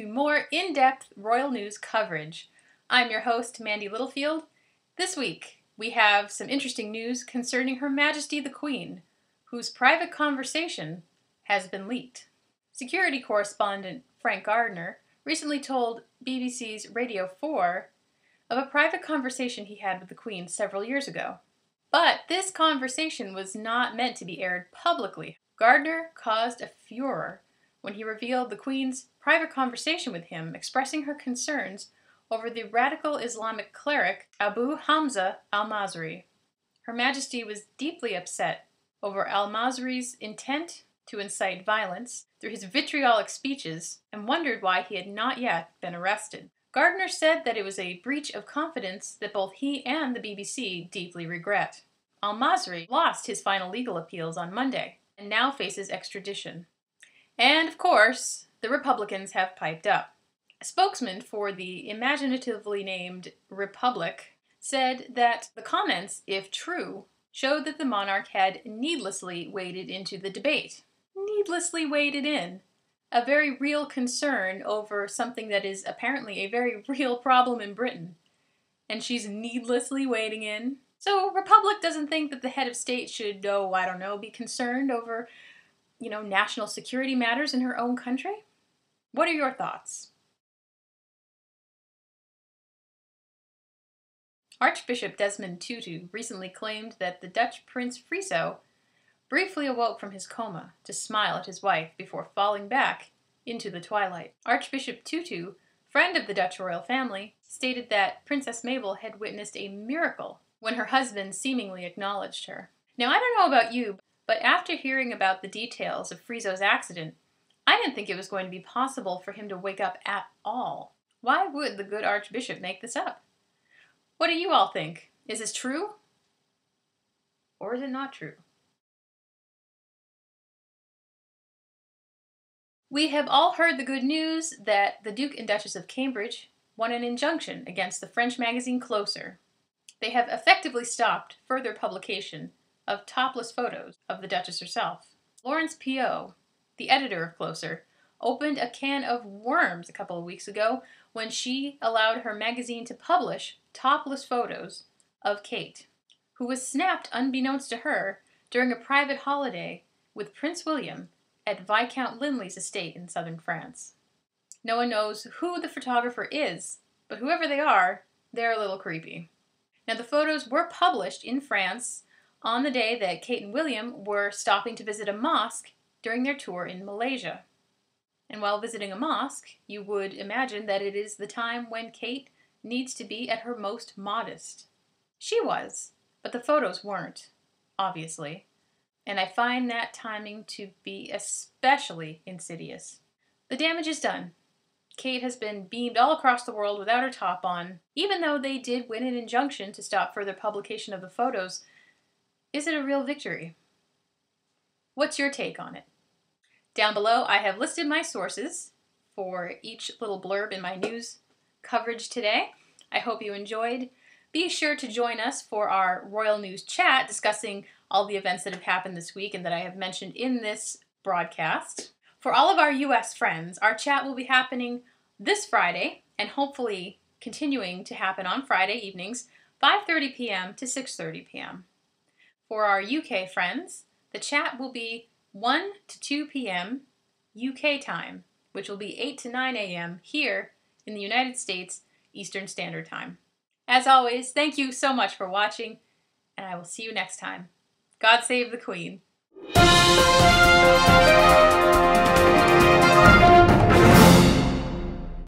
to more in-depth royal news coverage. I'm your host, Mandy Littlefield. This week, we have some interesting news concerning Her Majesty the Queen, whose private conversation has been leaked. Security correspondent Frank Gardner recently told BBC's Radio 4 of a private conversation he had with the Queen several years ago. But this conversation was not meant to be aired publicly. Gardner caused a furor when he revealed the Queen's private conversation with him, expressing her concerns over the radical Islamic cleric Abu Hamza al-Mazri. Her Majesty was deeply upset over al-Mazri's intent to incite violence through his vitriolic speeches and wondered why he had not yet been arrested. Gardner said that it was a breach of confidence that both he and the BBC deeply regret. Al-Mazri lost his final legal appeals on Monday and now faces extradition. And, of course, the Republicans have piped up. A spokesman for the imaginatively named Republic said that the comments, if true, showed that the monarch had needlessly waded into the debate. Needlessly waded in. A very real concern over something that is apparently a very real problem in Britain. And she's needlessly wading in. So Republic doesn't think that the head of state should, be concerned over national security matters in her own country? What are your thoughts? Archbishop Desmond Tutu recently claimed that the Dutch Prince Friso briefly awoke from his coma to smile at his wife before falling back into the twilight. Archbishop Tutu, friend of the Dutch royal family, stated that Princess Mabel had witnessed a miracle when her husband seemingly acknowledged her. Now, I don't know about you, but after hearing about the details of Friso's accident, I didn't think it was going to be possible for him to wake up at all. Why would the good Archbishop make this up? What do you all think? Is this true? Or is it not true? We have all heard the good news that the Duke and Duchess of Cambridge won an injunction against the French magazine Closer. They have effectively stopped further publication of topless photos of the Duchess herself. Lawrence P.O., the editor of Closer, opened a can of worms a couple of weeks ago when she allowed her magazine to publish topless photos of Kate, who was snapped unbeknownst to her during a private holiday with Prince William at Viscount Linley's estate in southern France. No one knows who the photographer is, but whoever they are, they're a little creepy. Now, the photos were published in France on the day that Kate and William were stopping to visit a mosque during their tour in Malaysia. And while visiting a mosque, you would imagine that it is the time when Kate needs to be at her most modest. She was, but the photos weren't, obviously. And I find that timing to be especially insidious. The damage is done. Kate has been beamed all across the world without her top on. Even though they did win an injunction to stop further publication of the photos, is it a real victory? What's your take on it? Down below, I have listed my sources for each little blurb in my news coverage today. I hope you enjoyed. Be sure to join us for our Royal News Chat discussing all the events that have happened this week and that I have mentioned in this broadcast. For all of our U.S. friends, our chat will be happening this Friday and hopefully continuing to happen on Friday evenings, 5:30 p.m. to 6:30 p.m. For our UK friends, the chat will be 1 to 2 p.m. UK time, which will be 8 to 9 a.m. here in the United States Eastern Standard Time. As always, thank you so much for watching, and I will see you next time. God save the Queen.